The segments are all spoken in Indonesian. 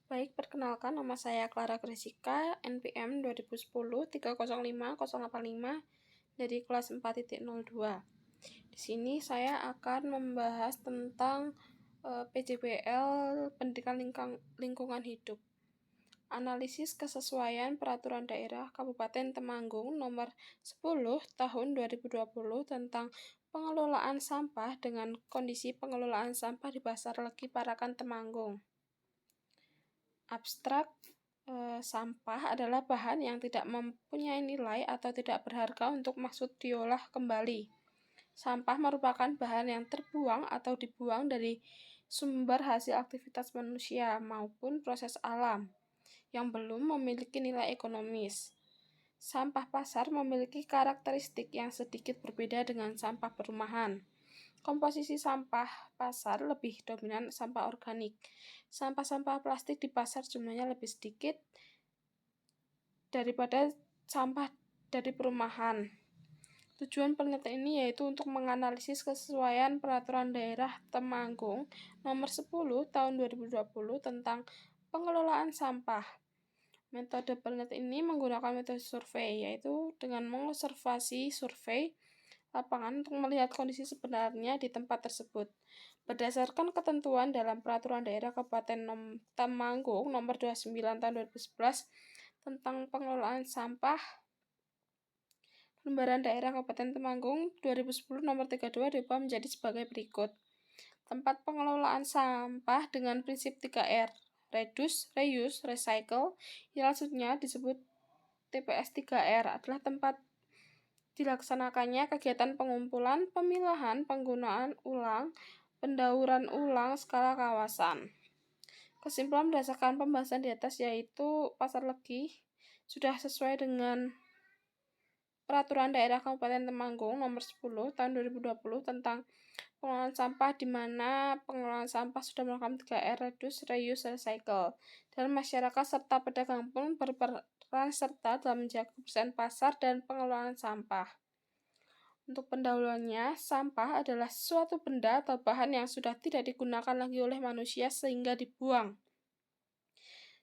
Baik, perkenalkan nama saya Clara Gresika, NPM 2010 305 085 dari kelas 4.02. Di sini saya akan membahas tentang PJBL Pendidikan Lingkungan Hidup. Analisis kesesuaian Peraturan Daerah Kabupaten Temanggung Nomor 10 Tahun 2020 tentang pengelolaan sampah dengan kondisi pengelolaan sampah di Pasar Legi Parakan Temanggung. Abstrak, sampah adalah bahan yang tidak mempunyai nilai atau tidak berharga untuk maksud diolah kembali. Sampah merupakan bahan yang terbuang atau dibuang dari sumber hasil aktivitas manusia maupun proses alam yang belum memiliki nilai ekonomis. Sampah pasar memiliki karakteristik yang sedikit berbeda dengan sampah perumahan. Komposisi sampah pasar lebih dominan sampah organik. Sampah-sampah plastik di pasar jumlahnya lebih sedikit daripada sampah dari perumahan. Tujuan penelitian ini yaitu untuk menganalisis kesesuaian Peraturan Daerah Temanggung Nomor 10 Tahun 2020 tentang pengelolaan sampah. Metode penelitian ini menggunakan metode survei, yaitu dengan mengobservasi survei lapangan untuk melihat kondisi sebenarnya di tempat tersebut. Berdasarkan ketentuan dalam Peraturan Daerah Kabupaten Temanggung Nomor 29 Tahun 2011 tentang pengelolaan sampah, Lembaran Daerah Kabupaten Temanggung 2010 Nomor 32 diubah menjadi sebagai berikut. Tempat pengelolaan sampah dengan prinsip 3R, Reduce, Reuse, Recycle, yang selanjutnya disebut TPS 3R, adalah tempat dilaksanakannya kegiatan pengumpulan, pemilahan, penggunaan ulang, pendauran ulang skala kawasan. Kesimpulan berdasarkan pembahasan di atas yaitu Pasar Legi sudah sesuai dengan Peraturan Daerah Kabupaten Temanggung Nomor 10 Tahun 2020 tentang pengelolaan sampah, di mana pengelolaan sampah sudah melakukan 3R, Reduce, Reuse, Recycle. Dan masyarakat serta pedagang pun berperan serta dalam menjaga kebersihan pasar dan pengelolaan sampah. Untuk pendahuluannya, sampah adalah suatu benda atau bahan yang sudah tidak digunakan lagi oleh manusia sehingga dibuang.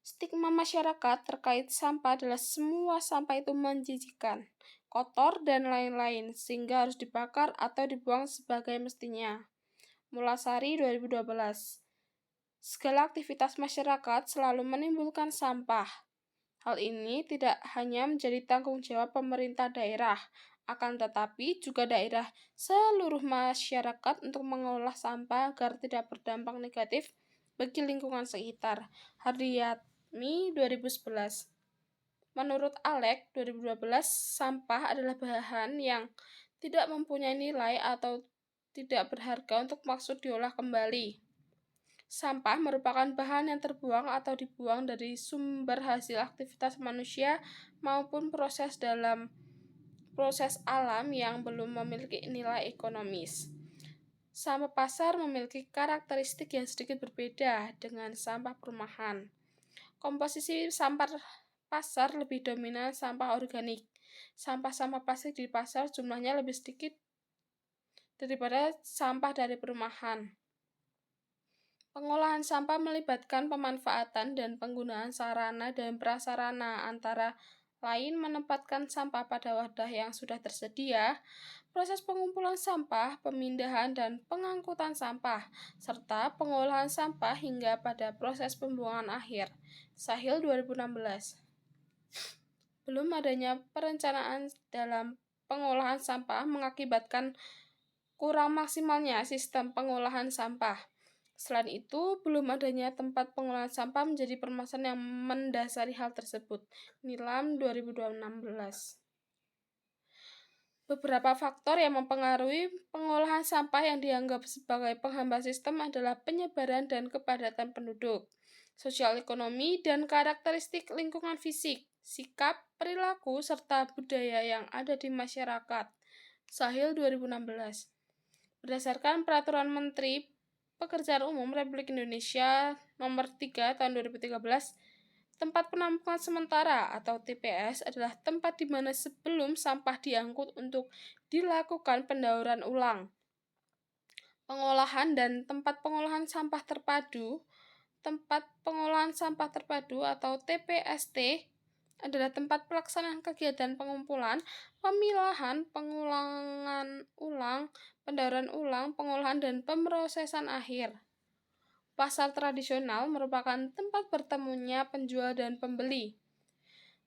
Stigma masyarakat terkait sampah adalah semua sampah itu menjijikkan, kotor, dan lain-lain, sehingga harus dibakar atau dibuang sebagai mestinya. Mulasari 2012. Segala aktivitas masyarakat selalu menimbulkan sampah. Hal ini tidak hanya menjadi tanggung jawab pemerintah daerah, akan tetapi juga daerah seluruh masyarakat untuk mengolah sampah agar tidak berdampak negatif bagi lingkungan sekitar. Haryatmi 2011. Menurut Alek 2012, sampah adalah bahan yang tidak mempunyai nilai atau tidak berharga untuk maksud diolah kembali. Sampah merupakan bahan yang terbuang atau dibuang dari sumber hasil aktivitas manusia maupun proses alam yang belum memiliki nilai ekonomis. Sampah pasar memiliki karakteristik yang sedikit berbeda dengan sampah perumahan. Komposisi sampah pasar lebih dominan sampah organik. Sampah-sampah plastik di pasar jumlahnya lebih sedikit daripada sampah dari perumahan. Pengolahan sampah melibatkan pemanfaatan dan penggunaan sarana dan prasarana, antara lain menempatkan sampah pada wadah yang sudah tersedia, proses pengumpulan sampah, pemindahan dan pengangkutan sampah, serta pengolahan sampah hingga pada proses pembuangan akhir. Sahil 2016. Belum adanya perencanaan dalam pengolahan sampah mengakibatkan kurang maksimalnya sistem pengolahan sampah. Selain itu, belum adanya tempat pengolahan sampah menjadi permasalahan yang mendasari hal tersebut. Nilam 2016. Beberapa faktor yang mempengaruhi pengolahan sampah yang dianggap sebagai penghambat sistem adalah penyebaran dan kepadatan penduduk, sosial ekonomi, dan karakteristik lingkungan fisik, sikap, perilaku, serta budaya yang ada di masyarakat. Sahil 2016. Berdasarkan Peraturan Menteri Pekerjaan Umum Republik Indonesia Nomor 3 Tahun 2013, tempat penampungan sementara atau TPS adalah tempat di mana sebelum sampah diangkut untuk dilakukan pendauran ulang, pengolahan dan tempat pengolahan sampah terpadu Tempat pengolahan sampah terpadu atau TPST adalah tempat pelaksanaan kegiatan pengumpulan, pemilahan, pengulangan ulang, pendauran ulang, pengolahan, dan pemrosesan akhir. Pasar tradisional merupakan tempat bertemunya penjual dan pembeli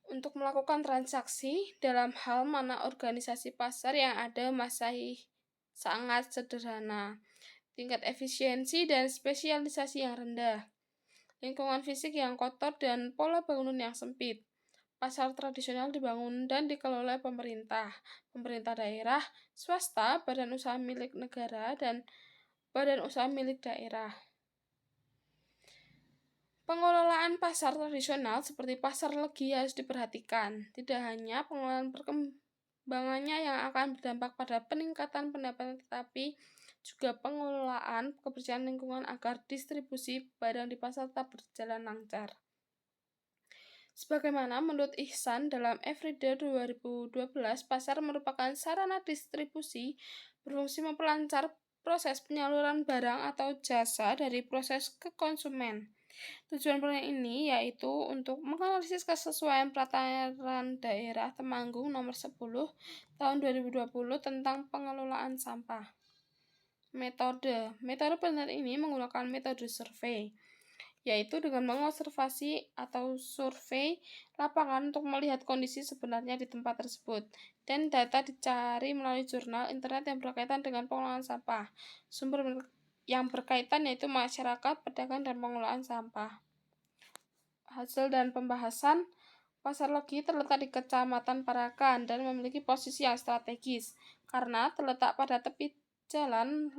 untuk melakukan transaksi. Dalam hal mana organisasi pasar yang ada masih sangat sederhana, tingkat efisiensi dan spesialisasi yang rendah, lingkungan fisik yang kotor, dan pola bangunan yang sempit. Pasar tradisional dibangun dan dikelola pemerintah, pemerintah daerah, swasta, badan usaha milik negara, dan badan usaha milik daerah. Pengelolaan pasar tradisional seperti pasar legi harus diperhatikan. Tidak hanya pengelolaan perkembangannya yang akan berdampak pada peningkatan pendapatan, tetapi juga pengelolaan kebersihan lingkungan agar distribusi barang di pasar tetap berjalan lancar. Sebagaimana menurut Ihsan dalam Everyday 2012, pasar merupakan sarana distribusi berfungsi memperlancar proses penyaluran barang atau jasa dari proses ke konsumen. Tujuan proyek ini yaitu untuk menganalisis kesesuaian peraturan daerah Temanggung nomor 10 tahun 2020 tentang pengelolaan sampah. Metode penelitian ini menggunakan metode survei, yaitu dengan mengobservasi atau survei lapangan untuk melihat kondisi sebenarnya di tempat tersebut, dan data dicari melalui jurnal internet yang berkaitan dengan pengelolaan sampah. Sumber yang berkaitan yaitu masyarakat, pedagang, dan pengelolaan sampah. Hasil dan pembahasan. Pasar Legi terletak di Kecamatan Parakan dan memiliki posisi yang strategis karena terletak pada tepi jalan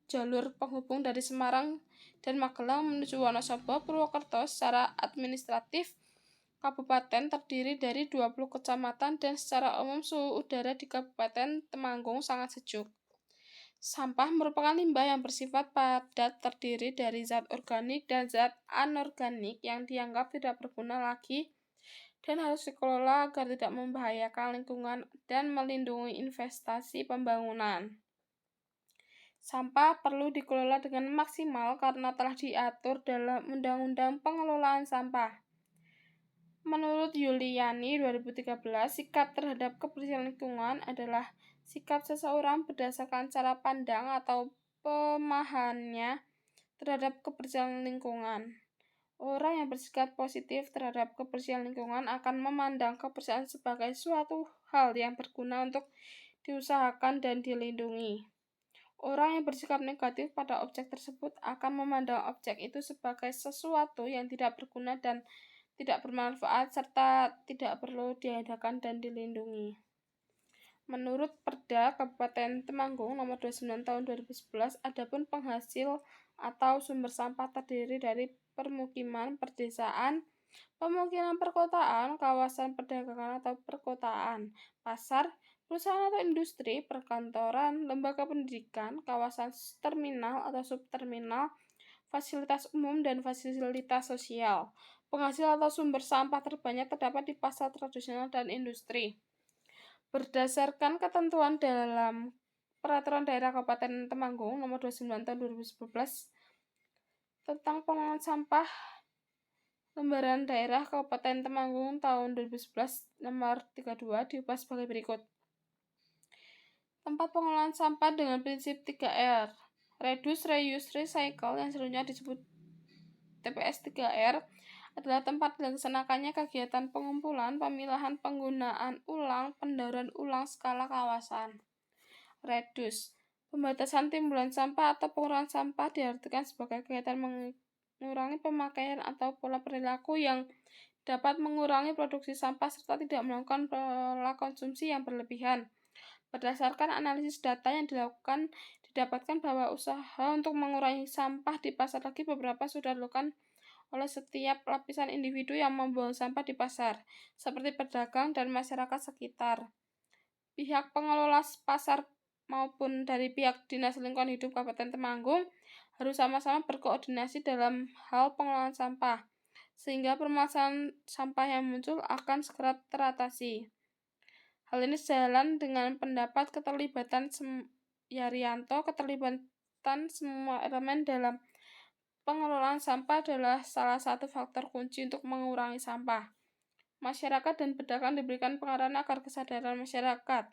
jalur penghubung dari Semarang dan Magelang menuju Wonosobo, Purwokerto. Secara administratif, kabupaten terdiri dari 20 kecamatan dan secara umum suhu udara di Kabupaten Temanggung sangat sejuk. Sampah merupakan limbah yang bersifat padat, terdiri dari zat organik dan zat anorganik yang dianggap tidak berguna lagi dan harus dikelola agar tidak membahayakan lingkungan dan melindungi investasi pembangunan. Sampah perlu dikelola dengan maksimal karena telah diatur dalam Undang-Undang Pengelolaan Sampah. Menurut Yuliani 2013, sikap terhadap kebersihan lingkungan adalah sikap seseorang berdasarkan cara pandang atau pemahamannya terhadap kebersihan lingkungan. Orang yang bersikap positif terhadap kebersihan lingkungan akan memandang kebersihan sebagai suatu hal yang berguna untuk diusahakan dan dilindungi. Orang yang bersikap negatif pada objek tersebut akan memandang objek itu sebagai sesuatu yang tidak berguna dan tidak bermanfaat serta tidak perlu diadakan dan dilindungi. Menurut Perda Kabupaten Temanggung nomor 29 tahun 2011, adapun penghasil atau sumber sampah terdiri dari permukiman, perdesaan, pemukiman perkotaan, kawasan perdagangan atau perkotaan, pasar, perusahaan atau industri, perkantoran, lembaga pendidikan, kawasan terminal atau subterminal, fasilitas umum, dan fasilitas sosial. Penghasil atau sumber sampah terbanyak terdapat di pasar tradisional dan industri. Berdasarkan ketentuan dalam Peraturan Daerah Kabupaten Temanggung nomor 29 tahun 2011 tentang pengelolaan sampah Lembaran Daerah Kabupaten Temanggung tahun 2011 nomor 32 diubah sebagai berikut. Tempat pengolahan sampah dengan prinsip 3R, Reduce, Reuse, Recycle, yang selanjutnya disebut TPS 3R, adalah tempat dilaksanakannya kegiatan pengumpulan, pemilahan, penggunaan ulang, pendauran ulang skala kawasan. Reduce, pembatasan timbulan sampah atau pengurangan sampah diartikan sebagai kegiatan mengurangi pemakaian atau pola perilaku yang dapat mengurangi produksi sampah serta tidak melakukan pola konsumsi yang berlebihan. Berdasarkan analisis data yang didapatkan bahwa usaha untuk mengurangi sampah di pasar lagi beberapa sudah dilakukan oleh setiap lapisan individu yang membuang sampah di pasar, seperti pedagang dan masyarakat sekitar. Pihak pengelola pasar maupun dari pihak Dinas Lingkungan Hidup Kabupaten Temanggung harus sama-sama berkoordinasi dalam hal pengelolaan sampah, sehingga permasalahan sampah yang muncul akan segera teratasi. Hal ini sejalan dengan pendapat keterlibatan Yarianto, keterlibatan semua elemen dalam Pengelolaan sampah adalah salah satu faktor kunci untuk mengurangi sampah. Masyarakat dan pedagang diberikan pengarahan agar kesadaran masyarakat,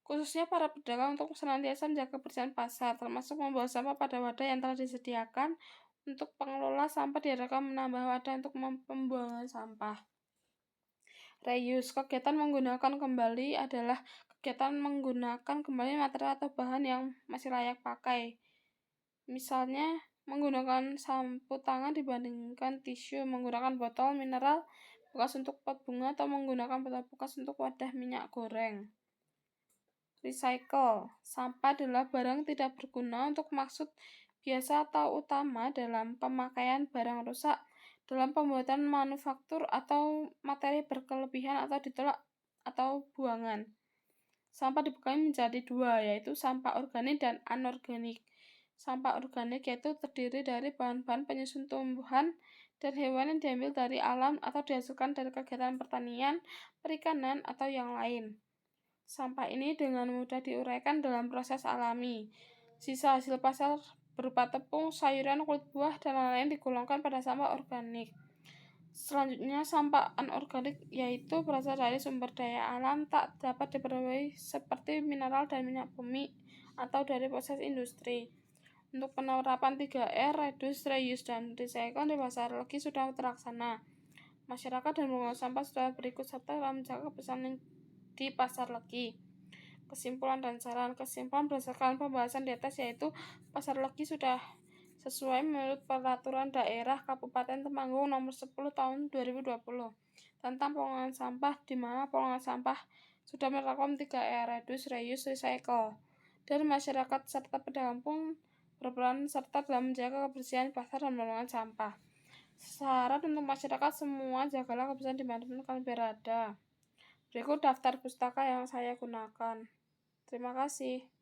khususnya para pedagang, untuk senantiasa menjaga kebersihan pasar, termasuk membawa sampah pada wadah yang telah disediakan. Untuk pengelola sampah diharapkan menambah wadah untuk pembuangan sampah. Reuse, kegiatan menggunakan kembali adalah kegiatan menggunakan kembali material atau bahan yang masih layak pakai. Misalnya, menggunakan sapu tangan dibandingkan tisu, menggunakan botol mineral bekas untuk pot bunga, atau menggunakan botol bekas untuk wadah minyak goreng. Recycle, sampah adalah barang tidak berguna untuk maksud biasa atau utama dalam pemakaian barang rusak, dalam pembuatan manufaktur, atau materi berkelebihan atau ditolak atau buangan. Sampah dibagi menjadi dua, yaitu sampah organik dan anorganik. Sampah organik yaitu terdiri dari bahan-bahan penyusun tumbuhan dan hewan yang diambil dari alam atau dihasilkan dari kegiatan pertanian, perikanan, atau yang lain. Sampah ini dengan mudah diuraikan dalam proses alami. Sisa hasil pasar berupa tepung, sayuran, kulit buah, dan lain-lain digolongkan pada sampah organik. Selanjutnya, sampah anorganik yaitu berasal dari sumber daya alam tak dapat diperoleh seperti mineral dan minyak bumi, atau dari proses industri. Untuk penerapan 3R, reduce, reuse, dan recycle di pasar legi sudah terlaksana. Masyarakat dan pengelola sampah sudah berikut serta dalam menjaga kebersihan di pasar legi. Kesimpulan dan saran. Kesimpulan berdasarkan pembahasan di atas yaitu pasar legi sudah sesuai menurut Peraturan Daerah Kabupaten Temanggung Nomor 10 Tahun 2020 tentang pengelolaan sampah, di mana pengelolaan sampah sudah menerapkan 3R, reduce, reuse, recycle. Dan masyarakat serta pedagang pun berperan serta dalam menjaga kebersihan pasar dan pengelolaan sampah. Saran untuk masyarakat semua, jagalah kebersihan dimanapun kalian berada. Berikut daftar pustaka yang saya gunakan. Terima kasih.